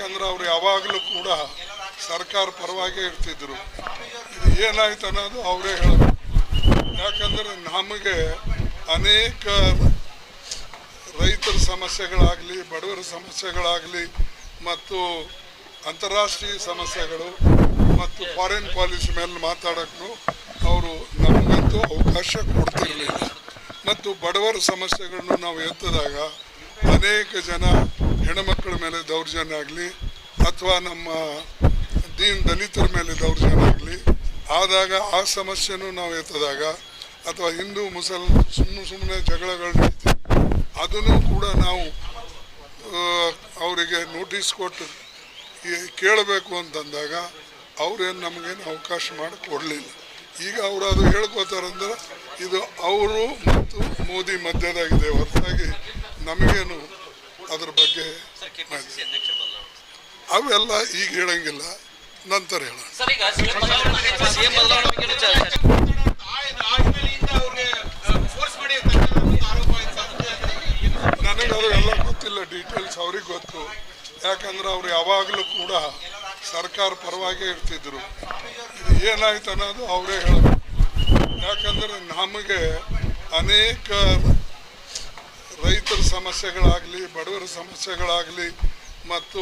ಯಾಕಂದ್ರೆ ಅವ್ರು ಯಾವಾಗಲೂ ಕೂಡ ಸರ್ಕಾರ ಪರವಾಗೇ ಇರ್ತಿದ್ರು. ಇದು ಏನಾಯ್ತು ಅನ್ನೋದು ಅವರೇ ಹೇಳಬೇಕು. ಯಾಕಂದರೆ ನಮಗೆ ಅನೇಕ ರೈತರ ಸಮಸ್ಯೆಗಳಾಗಲಿ, ಬಡವರ ಸಮಸ್ಯೆಗಳಾಗಲಿ, ಮತ್ತು ಅಂತಾರಾಷ್ಟ್ರೀಯ ಸಮಸ್ಯೆಗಳು ಮತ್ತು ಫಾರಿನ್ ಪಾಲಿಸಿ ಮೇಲೆ ಮಾತಾಡೋಕ್ಕೂ ಅವರು ನಮಗಂತೂ ಅವಕಾಶ ಕೊಡ್ತಿರಲಿಲ್ಲ. ಮತ್ತು ಬಡವರ ಸಮಸ್ಯೆಗಳನ್ನು ನಾವು ಎತ್ತಿದಾಗ ಅನೇಕ ಜನ ಹೆಣ್ಣುಮಕ್ಕಳ ಮೇಲೆ ದೌರ್ಜನ್ಯ ಆಗಲಿ ಅಥವಾ ನಮ್ಮ ದಲಿತರ ಮೇಲೆ ದೌರ್ಜನ್ಯ ಆಗಲಿ ಆದಾಗ ಆ ಸಮಸ್ಯೆನೂ ನಾವು ಎತ್ತಿದಾಗ ಅಥವಾ ಹಿಂದೂ ಸುಮ್ಮನೆ ಜಗಳಗಳು ನಡೀತೀವಿ, ಅದನ್ನು ಕೂಡ ನಾವು ಅವರಿಗೆ ನೋಟಿಸ್ ಕೊಟ್ಟು ಕೇಳಬೇಕು ಅಂತಂದಾಗ ಅವ್ರೇನು ನಮಗೇನು ಅವಕಾಶ ಮಾಡಿ ಕೊಡಲಿಲ್ಲ. ಈಗ ಅವರು ಅದು ಹೇಳ್ಕೋತಾರಂದ್ರೆ ಇದು ಅವರು ಮತ್ತು ಮೋದಿ ಮಧ್ಯದಾಗಿದೆ ಹೊರತಾಗಿ ನಮಗೇನು ಅದ್ರ ಬಗ್ಗೆ ಅವೆಲ್ಲ ಈಗ ಹೇಳಂಗಿಲ್ಲ, ನಂತರ ಹೇಳೋಣ. ನನಗೆ ಅದು ಎಲ್ಲ ಗೊತ್ತಿಲ್ಲ, ಡೀಟೇಲ್ಸ್ ಅವ್ರಿಗೆ ಗೊತ್ತು. ಯಾಕಂದ್ರೆ ಅವ್ರು ಯಾವಾಗಲೂ ಕೂಡ ಸರ್ಕಾರ ಪರವಾಗೇ ಇರ್ತಿದ್ರು. ಇದು ಏನಾಯ್ತು ಅನ್ನೋದು ಅವರೇ ಹೇಳಬೇಕು. ಯಾಕಂದರೆ ನಮಗೆ ಅನೇಕ ರೈತರ ಸಮಸ್ಯೆಗಳಾಗಲಿ, ಬಡವರ ಸಮಸ್ಯೆಗಳಾಗಲಿ, ಮತ್ತು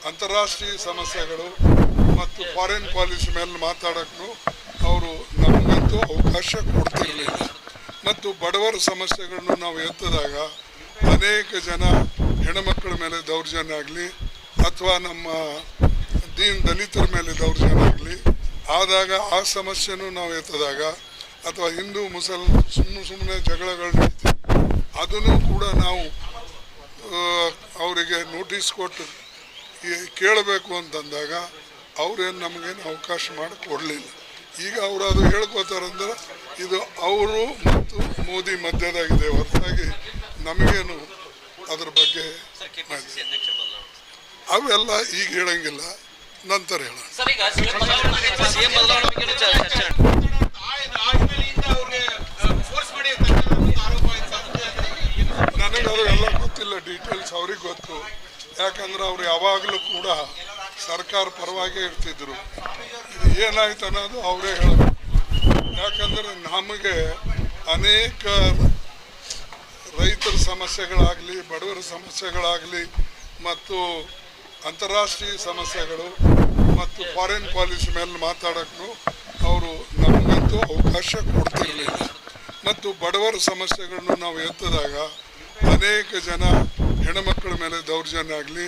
ಅಂತಾರಾಷ್ಟ್ರೀಯ ಸಮಸ್ಯೆಗಳು ಮತ್ತು ಫಾರಿನ್ ಪಾಲಿಸಿ ಮೇಲೆ ಮಾತಾಡೋಕ್ಕೂ ಅವರು ನಮಗಂತೂ ಅವಕಾಶ ಕೊಡ್ತಿರಲಿಲ್ಲ. ಮತ್ತು ಬಡವರ ಸಮಸ್ಯೆಗಳನ್ನು ನಾವು ಎತ್ತಿದಾಗ ಅನೇಕ ಜನ ಹೆಣ್ಣುಮಕ್ಕಳ ಮೇಲೆ ದೌರ್ಜನ್ಯ ಆಗಲಿ ಅಥವಾ ನಮ್ಮ ದಲಿತರ ಮೇಲೆ ದೌರ್ಜನ್ಯ ಆಗಲಿ ಆದಾಗ ಆ ಸಮಸ್ಯೆನೂ ನಾವು ಎತ್ತಿದಾಗ ಅಥವಾ ಹಿಂದೂ ಸುಮ್ಮನೆ ಜಗಳಗಳು ನಡೀತೀವಿ, ಅದನ್ನು ಕೂಡ ನಾವು ಅವರಿಗೆ ನೋಟಿಸ್ ಕೊಟ್ಟು ಕೇಳಬೇಕು ಅಂತಂದಾಗ ಅವ್ರೇನು ನಮಗೇನು ಅವಕಾಶ ಮಾಡಿ ಕೊಡಲಿಲ್ಲ. ಈಗ ಅವರು ಅದು ಹೇಳ್ಕೋತಾರಂದ್ರೆ ಇದು ಅವರು ಮತ್ತು ಮೋದಿ ಮಧ್ಯದಾಗಿದೆ ಹೊರತಾಗಿ ನಮಗೇನು ಅದ್ರ ಬಗ್ಗೆ ಅವೆಲ್ಲ ಈಗ ಹೇಳಂಗಿಲ್ಲ, ನಂತರ ಹೇಳೋಣ. ನನಗೆ ಅದು ಎಲ್ಲ ಗೊತ್ತಿಲ್ಲ, ಡೀಟೇಲ್ಸ್ ಅವ್ರಿಗೆ ಗೊತ್ತು. ಯಾಕಂದ್ರೆ ಅವ್ರು ಯಾವಾಗಲೂ ಕೂಡ ಸರ್ಕಾರ ಪರವಾಗೇ ಇರ್ತಿದ್ರು. ಇದು ಏನಾಯ್ತು ಅನ್ನೋದು ಅವರೇ ಹೇಳಬೇಕು. ಯಾಕಂದರೆ ನಮಗೆ ಅನೇಕ ರೈತರ ಸಮಸ್ಯೆಗಳಾಗಲಿ, ಬಡವರ ಸಮಸ್ಯೆಗಳಾಗಲಿ, ಮತ್ತು ಅಂತಾರಾಷ್ಟ್ರೀಯ ಸಮಸ್ಯೆಗಳು ಮತ್ತು ಫಾರಿನ್ ಪಾಲಿಸಿ ಮೇಲೆ ಮಾತಾಡೋಕ್ಕೂ ಅವರು ನಮಗಂತೂ ಅವಕಾಶ ಕೊಡ್ತಿರಲಿಲ್ಲ. ಮತ್ತು ಬಡವರ ಸಮಸ್ಯೆಗಳನ್ನು ನಾವು ಎತ್ತಿದಾಗ ಅನೇಕ ಜನ ಹೆಣ್ಣುಮಕ್ಕಳ ಮೇಲೆ ದೌರ್ಜನ್ಯ ಆಗಲಿ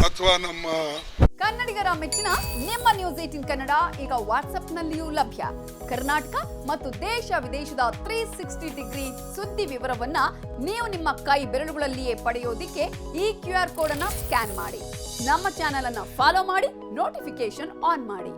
ಅಥವಾ ನಮ್ಮ ಕನ್ನಡಿಗರ ಮೆಚ್ಚಿನ ನಿಮ್ಮ ನ್ಯೂಸ್ 18 ಕನ್ನಡ ಈಗ ವಾಟ್ಸ್ಆಪ್ನಲ್ಲಿಯೂ ಲಭ್ಯ. ಕರ್ನಾಟಕ ಮತ್ತು ದೇಶ ವಿದೇಶದ 360 ಡಿಗ್ರಿ ಸುದ್ದಿ ವಿವರವನ್ನ ನೀವು ನಿಮ್ಮ ಕೈ ಬೆರಳುಗಳಲ್ಲಿಯೇ ಪಡೆಯೋದಿಕ್ಕೆ ಈ QR ಕೋಡ್ ಅನ್ನು ಸ್ಕ್ಯಾನ್ ಮಾಡಿ. ನಮ್ಮ ಚಾನೆಲ್ ಅನ್ನು ಫಾಲೋ ಮಾಡಿ, ನೋಟಿಫಿಕೇಶನ್ ಆನ್ ಮಾಡಿ.